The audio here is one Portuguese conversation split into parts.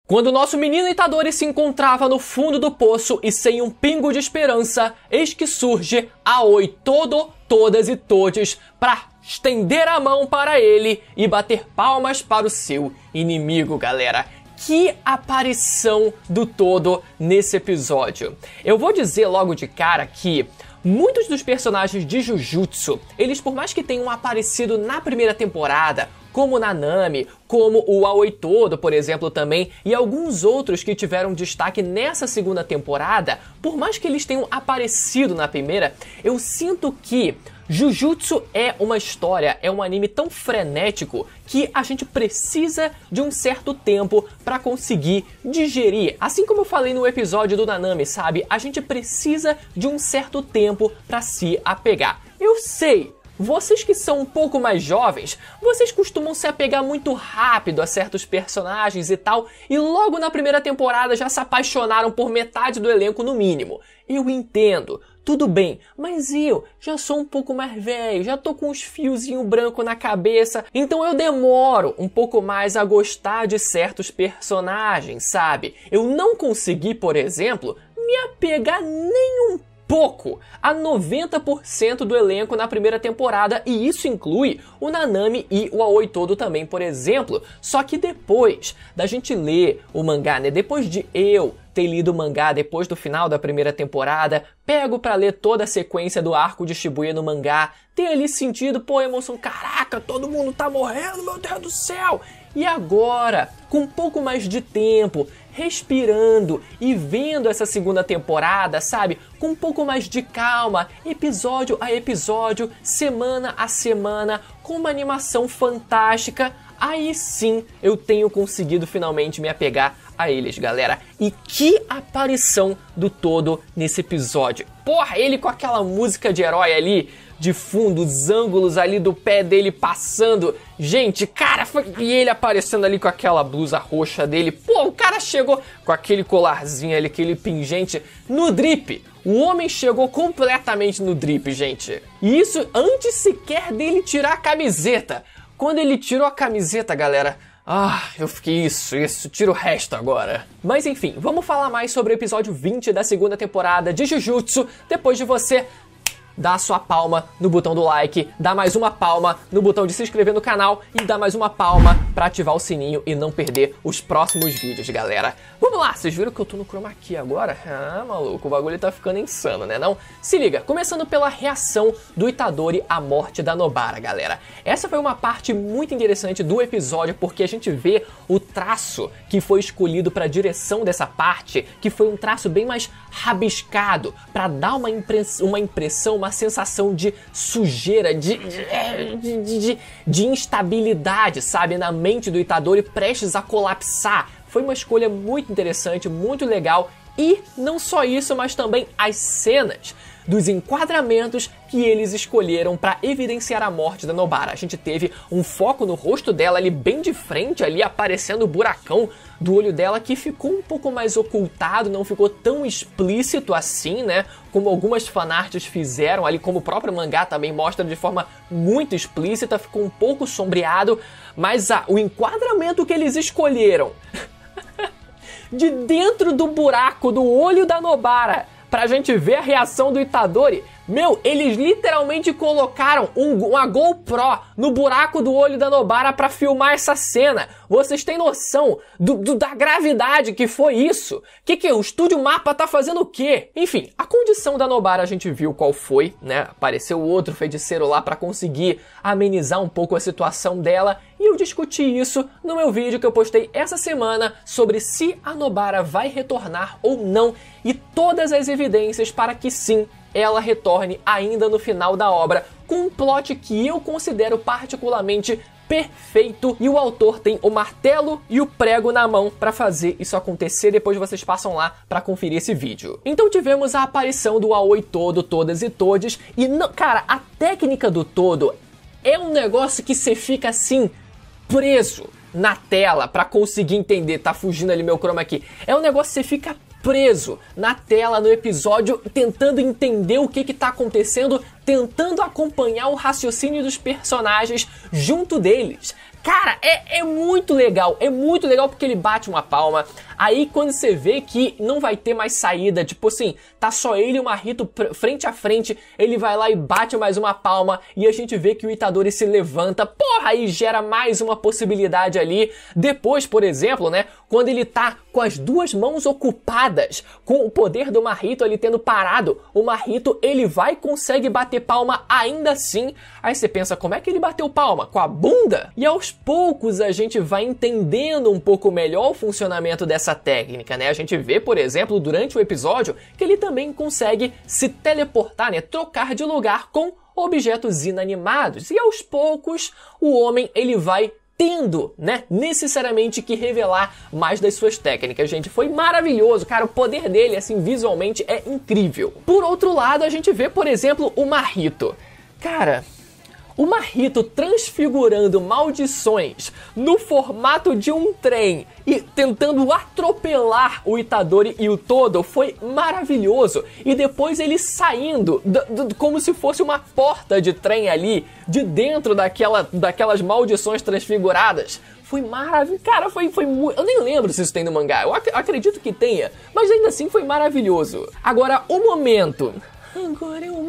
Quando o nosso menino Itadori se encontrava no fundo do poço e sem um pingo de esperança, eis que surge Aoi todo, todas e todes para estender a mão para ele e bater palmas para o seu inimigo, galera. Que aparição do Todo nesse episódio. Eu vou dizer logo de cara que muitos dos personagens de Jujutsu, eles por mais que tenham aparecido na primeira temporada, como o Nanami, como o Aoi Todo, por exemplo, também, e alguns outros que tiveram destaque nessa segunda temporada, por mais que eles tenham aparecido na primeira, eu sinto que Jujutsu é uma história, é um anime tão frenético que a gente precisa de um certo tempo para conseguir digerir. Assim como eu falei no episódio do Nanami, sabe? A gente precisa de um certo tempo para se apegar. Eu sei, vocês que são um pouco mais jovens, vocês costumam se apegar muito rápido a certos personagens e tal, e logo na primeira temporada já se apaixonaram por metade do elenco no mínimo. Eu entendo. Tudo bem, mas eu já sou um pouco mais velho, já tô com uns fiozinhos brancos na cabeça, então eu demoro um pouco mais a gostar de certos personagens, sabe? Eu não consegui, por exemplo, me apegar nem um pouco a 90% do elenco na primeira temporada, e isso inclui o Nanami e o Aoi Todo também, por exemplo. Só que depois da gente ler o mangá, né, depois de eu ter lido o mangá depois do final da primeira temporada, pego pra ler toda a sequência do arco de Shibuya no mangá, ter ali sentido, pô, emoção, caraca, todo mundo tá morrendo, meu Deus do céu! E agora, com um pouco mais de tempo, respirando e vendo essa segunda temporada, sabe? Com um pouco mais de calma, episódio a episódio, semana a semana, com uma animação fantástica, aí sim eu tenho conseguido finalmente me apegar a eles, galera. E que aparição do Todo nesse episódio. Porra, ele com aquela música de herói ali, de fundo, os ângulos ali do pé dele passando. Gente, cara, e ele aparecendo ali com aquela blusa roxa dele. Pô, o cara chegou com aquele colarzinho ali, aquele pingente no drip. O homem chegou completamente no drip, gente. E isso antes sequer dele tirar a camiseta. Quando ele tirou a camiseta, galera, eu fiquei isso, tira o resto agora. Mas enfim, vamos falar mais sobre o episódio 20 da segunda temporada de Jujutsu, depois de você dá a sua palma no botão do like, dá mais uma palma no botão de se inscrever no canal e dá mais uma palma pra ativar o sininho e não perder os próximos vídeos, galera. Vamos lá, vocês viram que eu tô no chroma key agora? Ah, maluco, o bagulho tá ficando insano, né não? Se liga, começando pela reação do Itadori à morte da Nobara, galera. Essa foi uma parte muito interessante do episódio porque a gente vê o traço que foi escolhido pra direção dessa parte, que foi um traço bem mais rabiscado, pra dar uma impressão, uma sensação de sujeira, de instabilidade, sabe, na mente do Itadori prestes a colapsar. Foi uma escolha muito interessante, muito legal, e não só isso, mas também as cenas dos enquadramentos que eles escolheram para evidenciar a morte da Nobara. A gente teve um foco no rosto dela ali bem de frente, ali aparecendo o buracão do olho dela, que ficou um pouco mais ocultado, não ficou tão explícito assim, né? Como algumas fanarts fizeram ali, como o próprio mangá também mostra de forma muito explícita, ficou um pouco sombreado, mas o enquadramento que eles escolheram de dentro do buraco do olho da Nobara, pra gente ver a reação do Itadori. Meu, eles literalmente colocaram uma GoPro no buraco do olho da Nobara pra filmar essa cena. Vocês têm noção da gravidade que foi isso? Que o Estúdio Mapa tá fazendo o quê? Enfim, a condição da Nobara a gente viu qual foi, né? Apareceu outro feiticeiro lá pra conseguir amenizar um pouco a situação dela. E eu discuti isso no meu vídeo que eu postei essa semana sobre se a Nobara vai retornar ou não, e todas as evidências para que sim, ela retorne ainda no final da obra, com um plot que eu considero particularmente perfeito, e o autor tem o martelo e o prego na mão para fazer isso acontecer. Depois vocês passam lá para conferir esse vídeo. Então tivemos a aparição do Aoi Todo, todas e todes, e não, cara, a técnica do Todo é um negócio que você fica assim preso na tela para conseguir entender. Tá fugindo ali meu chroma aqui. É um negócio que você fica preso na tela, no episódio, tentando entender o que tá acontecendo tentando acompanhar o raciocínio dos personagens junto deles. Cara, é muito legal porque ele bate uma palma, aí quando você vê que não vai ter mais saída, tipo assim, tá só ele e o Mahito frente a frente, ele vai lá e bate mais uma palma, e a gente vê que o Itadori se levanta, porra, aí gera mais uma possibilidade ali. Depois, por exemplo, né, quando ele tá com as duas mãos ocupadas, com o poder do Mahito ali tendo parado, o Mahito, ele vai e consegue bater palma ainda assim. Aí você pensa, como é que ele bateu palma? Com a bunda? E aos poucos a gente vai entendendo um pouco melhor o funcionamento dessa técnica, né? A gente vê, por exemplo, durante o episódio, que ele também consegue se teleportar, né? Trocar de lugar com objetos inanimados. E aos poucos, o homem, ele vai tendo, né, necessariamente que revelar mais das suas técnicas, gente. Foi maravilhoso, cara, o poder dele, assim, visualmente é incrível. Por outro lado, a gente vê, por exemplo, o Mahito. Cara, o Mahito transfigurando maldições no formato de um trem e tentando atropelar o Itadori e o Todo foi maravilhoso. E depois ele saindo como se fosse uma porta de trem ali, de dentro daquelas maldições transfiguradas. Foi maravilhoso. Cara, foi muito... Eu nem lembro se isso tem no mangá. Eu acredito que tenha. Mas ainda assim foi maravilhoso. Agora, o momento... Agora é o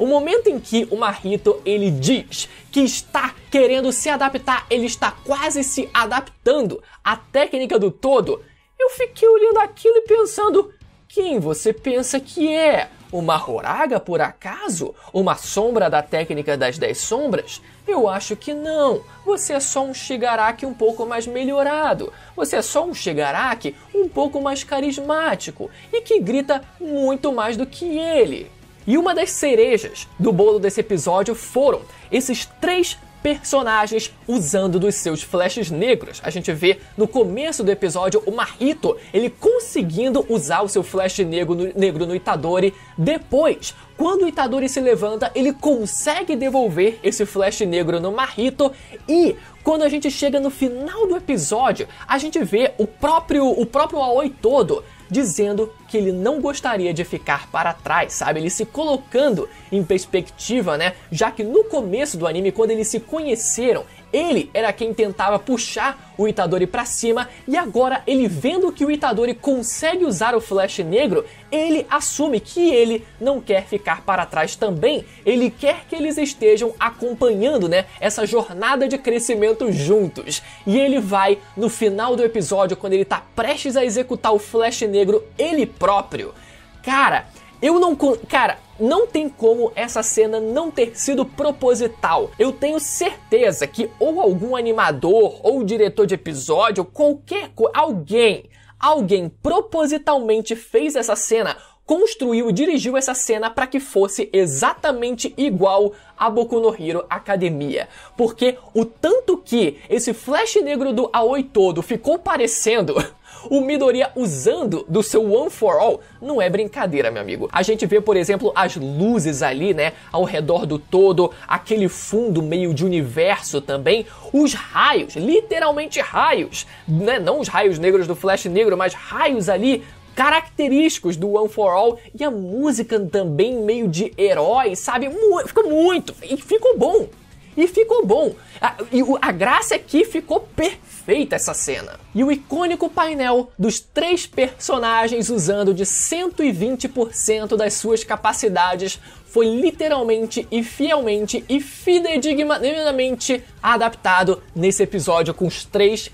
momento em que o Mahito, ele diz que está querendo se adaptar, ele está quase se adaptando à técnica do Todo. Eu fiquei olhando aquilo e pensando, quem você pensa que é? Uma Horaga, por acaso? Uma sombra da técnica das 10 sombras? Eu acho que não. Você é só um Shigaraki um pouco mais melhorado. Você é só um Shigaraki um pouco mais carismático e que grita muito mais do que ele. E uma das cerejas do bolo desse episódio foram esses 3 personagens usando dos seus flashes negros. A gente vê no começo do episódio o Mahito, ele conseguindo usar o seu flash negro no Itadori. Depois, quando o Itadori se levanta, ele consegue devolver esse flash negro no Mahito. E quando a gente chega no final do episódio, a gente vê o próprio Aoi Todo dizendo que ele não gostaria de ficar para trás, sabe? Ele se colocando em perspectiva, né? Já que no começo do anime, quando eles se conheceram, ele era quem tentava puxar o Itadori pra cima, e agora ele vendo que o Itadori consegue usar o flash negro, ele assume que ele não quer ficar para trás também. Ele quer que eles estejam acompanhando, né, essa jornada de crescimento juntos. E ele vai, no final do episódio, quando ele tá prestes a executar o flash negro, ele próprio. Cara, não tem como essa cena não ter sido proposital. Eu tenho certeza que ou algum animador, ou diretor de episódio, alguém propositalmente fez essa cena, construiu e dirigiu essa cena para que fosse exatamente igual a Boku no Hero Academia. Porque o tanto que esse flash negro do Aoi Todo ficou parecendo o Midoriya usando do seu One for All, não é brincadeira, meu amigo. A gente vê, por exemplo, as luzes ali, né, ao redor do Todo, aquele fundo meio de universo também, os raios, literalmente raios, né, não os raios negros do Flash negro, mas raios ali característicos do One for All, e a música também meio de herói, sabe? Ficou bom. A graça é que ficou perfeita essa cena. E o icônico painel dos 3 personagens usando de 120% das suas capacidades foi literalmente e fielmente e fidedignamente adaptado nesse episódio, com os 3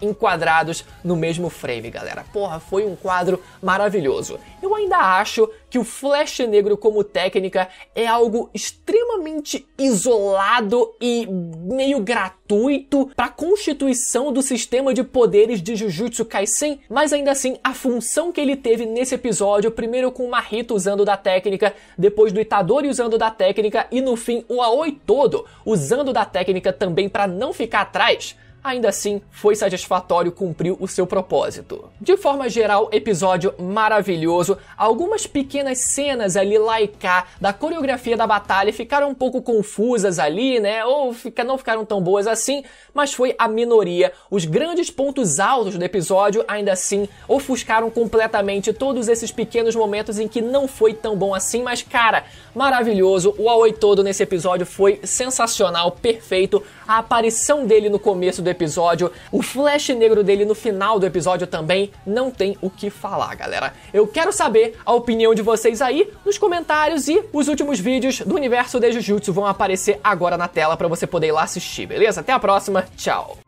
enquadrados no mesmo frame, galera. Porra, foi um quadro maravilhoso. Eu ainda acho que o flash negro como técnica é algo extremamente isolado e meio gratuito para a constituição do sistema de poderes de Jujutsu Kaisen, mas ainda assim a função que ele teve nesse episódio, primeiro com o Mahito usando da técnica, depois do Itadori usando da técnica e no fim o Aoi Todo usando da técnica também para não ficar atrás, ainda assim foi satisfatório, cumpriu o seu propósito. De forma geral, episódio maravilhoso. Algumas pequenas cenas ali lá e cá da coreografia da batalha ficaram um pouco confusas ali, né? Ou não ficaram tão boas assim, mas foi a minoria. Os grandes pontos altos do episódio, ainda assim, ofuscaram completamente todos esses pequenos momentos em que não foi tão bom assim, mas cara, maravilhoso. O Aoi todo nesse episódio foi sensacional, perfeito. A aparição dele no começo do episódio, o flash negro dele no final do episódio também, não tem o que falar, galera. Eu quero saber a opinião de vocês aí nos comentários, e os últimos vídeos do universo de Jujutsu vão aparecer agora na tela pra você poder ir lá assistir, beleza? Até a próxima, tchau!